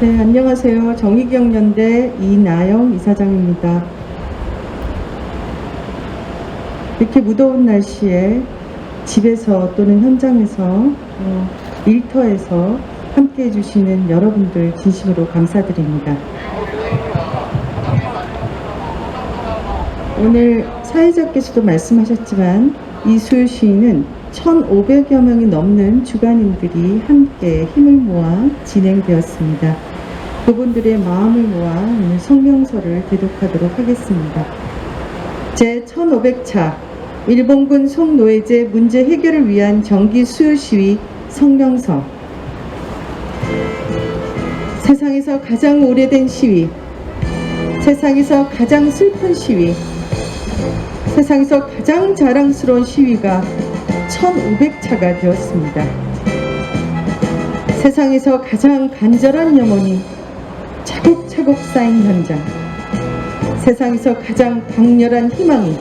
네, 안녕하세요. 정의기억연대 이나영 이사장입니다. 이렇게 무더운 날씨에 집에서 또는 현장에서 일터에서 함께 해주시는 여러분들 진심으로 감사드립니다. 오늘 사회자께서도 말씀하셨지만 이 수요 시위는 1,500여 명이 넘는 주관인들이 함께 힘을 모아 진행되었습니다. 그분들의 마음을 모아 오늘 성명서를 대독하도록 하겠습니다. 제1500차 일본군 송노예제 문제 해결을 위한 정기 수요 시위 성명서. 세상에서 가장 오래된 시위, 세상에서 가장 슬픈 시위, 세상에서 가장 자랑스러운 시위가 1500차가 되었습니다. 세상에서 가장 간절한 염원이 차곡차곡 쌓인 현장, 세상에서 가장 강렬한 희망이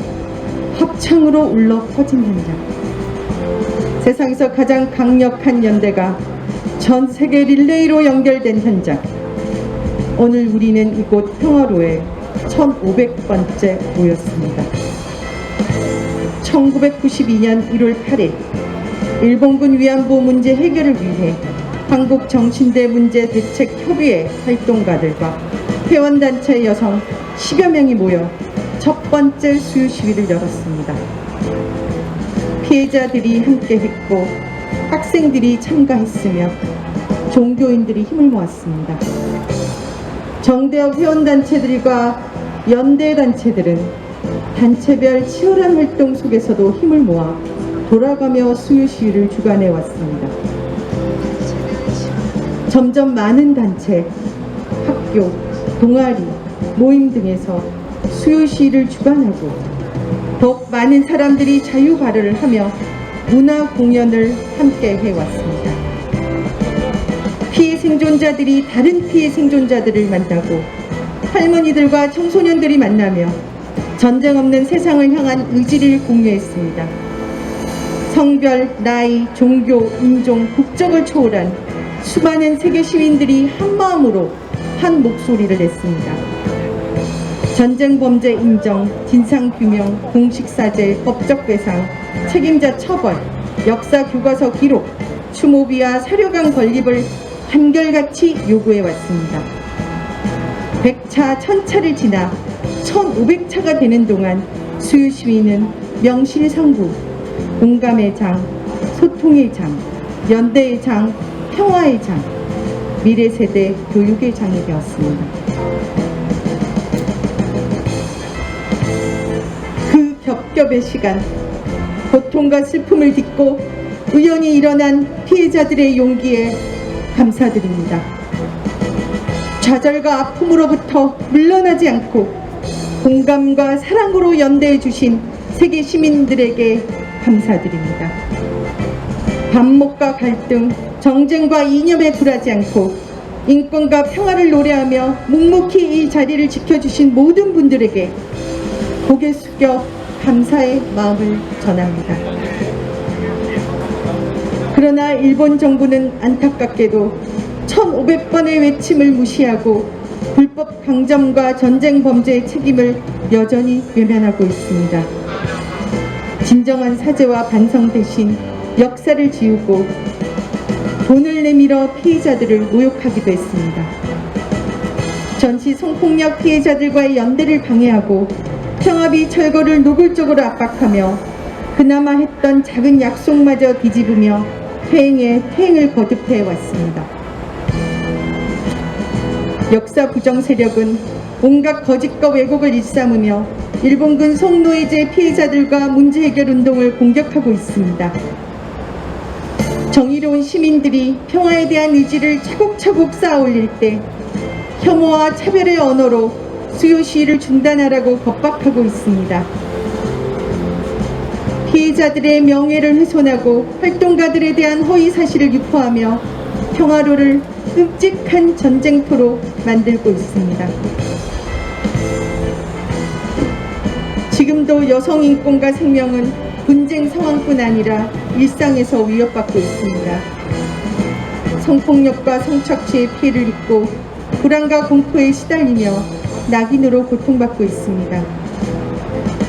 합창으로 울러 퍼진 현장, 세상에서 가장 강력한 연대가 전 세계 릴레이로 연결된 현장. 오늘 우리는 이곳 평화로에 1500번째 모였습니다. 1992년 1월 8일 일본군 위안부 문제 해결을 위해 한국정신대 문제대책협의회 활동가들과 회원단체 여성 10여 명이 모여 첫 번째 수요 시위를 열었습니다. 피해자들이 함께했고 학생들이 참가했으며 종교인들이 힘을 모았습니다. 정대협 회원단체들과 연대단체들은 단체별 치열한 활동 속에서도 힘을 모아 돌아가며 수요 시위를 주관해 왔습니다. 점점 많은 단체, 학교, 동아리, 모임 등에서 수요 시위를 주관하고 더욱 많은 사람들이 자유 발언을 하며 문화 공연을 함께 해왔습니다. 피해 생존자들이 다른 피해 생존자들을 만나고 할머니들과 청소년들이 만나며 전쟁 없는 세상을 향한 의지를 공유했습니다. 성별, 나이, 종교, 인종, 국적을 초월한 수많은 세계 시민들이 한마음으로 한 목소리를 냈습니다. 전쟁 범죄 인정, 진상 규명, 공식 사죄, 법적 배상, 책임자 처벌, 역사 교과서 기록, 추모비와 사료강 건립을 한결같이 요구해 왔습니다. 100차, 1000차를 지나 1500차가 되는 동안 수요 시위는 명실상부 공감의 장, 소통의 장, 연대의 장, 평화의 장, 미래세대 교육의 장이 되었습니다. 그 겹겹의 시간, 고통과 슬픔을 딛고 우연히 일어난 피해자들의 용기에 감사드립니다. 좌절과 아픔으로부터 물러나지 않고 공감과 사랑으로 연대해 주신 세계 시민들에게 감사드립니다. 반목과 갈등, 정쟁과 이념에 굴하지 않고 인권과 평화를 노래하며 묵묵히 이 자리를 지켜주신 모든 분들에게 고개 숙여 감사의 마음을 전합니다. 그러나 일본 정부는 안타깝게도 1500번의 외침을 무시하고 불법 강점과 전쟁 범죄의 책임을 여전히 외면하고 있습니다. 진정한 사죄와 반성 대신 역사를 지우고 돈을 내밀어 피해자들을 모욕하기도 했습니다. 전시 성폭력 피해자들과의 연대를 방해하고 평화비 철거를 노골적으로 압박하며 그나마 했던 작은 약속마저 뒤집으며 퇴행에 퇴행을 거듭해 왔습니다. 역사 부정 세력은 온갖 거짓과 왜곡을 일삼으며 일본군 송노예제 피해자들과 문제 해결 운동을 공격하고 있습니다. 정의로운 시민들이 평화에 대한 의지를 차곡차곡 쌓아 올릴 때 혐오와 차별의 언어로 수요 시위를 중단하라고 겁박하고 있습니다. 피해자들의 명예를 훼손하고 활동가들에 대한 허위 사실을 유포하며 평화로를 끔찍한 전쟁터로 만들고 있습니다. 지금도 여성 인권과 생명은 분쟁 상황뿐 아니라 일상에서 위협받고 있습니다. 성폭력과 성착취의 피해를 입고 불안과 공포에 시달리며 낙인으로 고통받고 있습니다.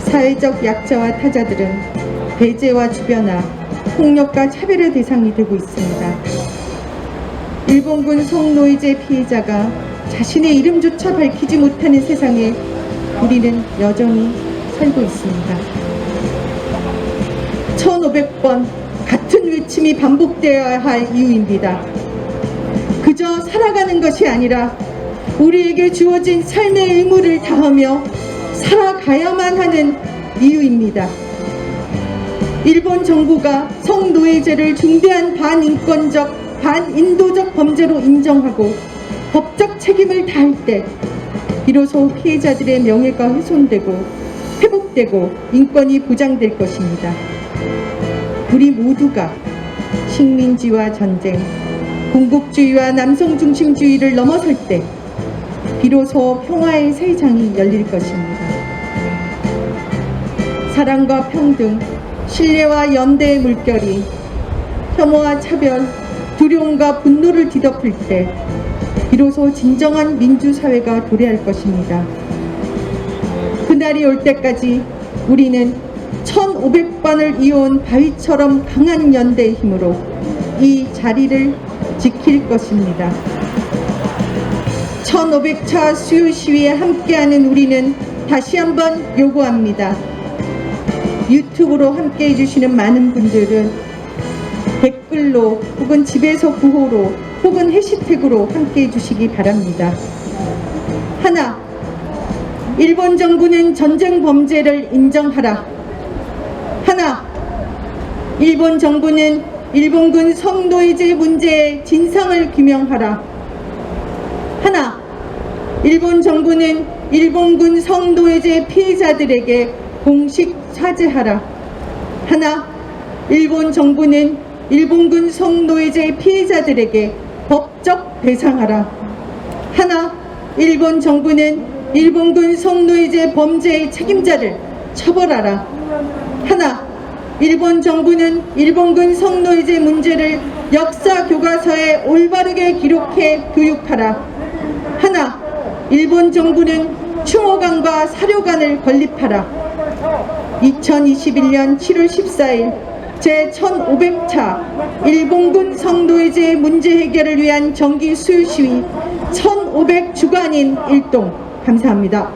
사회적 약자와 타자들은 배제와 주변화, 폭력과 차별의 대상이 되고 있습니다. 일본군 성노예제 피해자가 자신의 이름조차 밝히지 못하는 세상에 우리는 여전히 살고 있습니다. 1500번 같은 외침이 반복되어야 할 이유입니다. 그저 살아가는 것이 아니라 우리에게 주어진 삶의 의무를 다하며 살아가야만 하는 이유입니다. 일본 정부가 성노예제를 중대한 반인권적, 반인도적 범죄로 인정하고 법적 책임을 다할 때 비로소 피해자들의 명예가 훼손되고 회복되고 인권이 보장될 것입니다. 우리 모두가 식민지와 전쟁, 공국주의와 남성중심주의를 넘어설 때 비로소 평화의 새 장이 열릴 것입니다. 사랑과 평등, 신뢰와 연대의 물결이 혐오와 차별, 두려움과 분노를 뒤덮을 때 비로소 진정한 민주사회가 도래할 것입니다. 그날이 올 때까지 우리는 1500번을 이어온 바위처럼 강한 연대의 힘으로 이 자리를 지킬 것입니다. 1500차 수요 시위에 함께하는 우리는 다시 한번 요구합니다. 유튜브로 함께 해주시는 많은 분들은 댓글로 혹은 집에서 구호로 혹은 해시태그로 함께 해주시기 바랍니다. 하나, 일본 정부는 전쟁 범죄를 인정하라. 하나, 일본 정부는 일본군 성노예제 문제의 진상을 규명하라. 하나, 일본 정부는 일본군 성노예제 피해자들에게 공식 사죄하라. 하나, 일본 정부는 일본군 성노예제 피해자들에게 법적 배상하라. 하나, 일본 정부는 일본군 성노예제 범죄의 책임자를 처벌하라. 하나, 일본 정부는 일본군 성노예제 문제를 역사 교과서에 올바르게 기록해 교육하라. 하나, 일본 정부는 추모관과 사료관을 건립하라. 2021년 7월 14일 제1500차 일본군 성노예제 문제 해결을 위한 정기 수요 시위 1500 주간인 일동 감사합니다.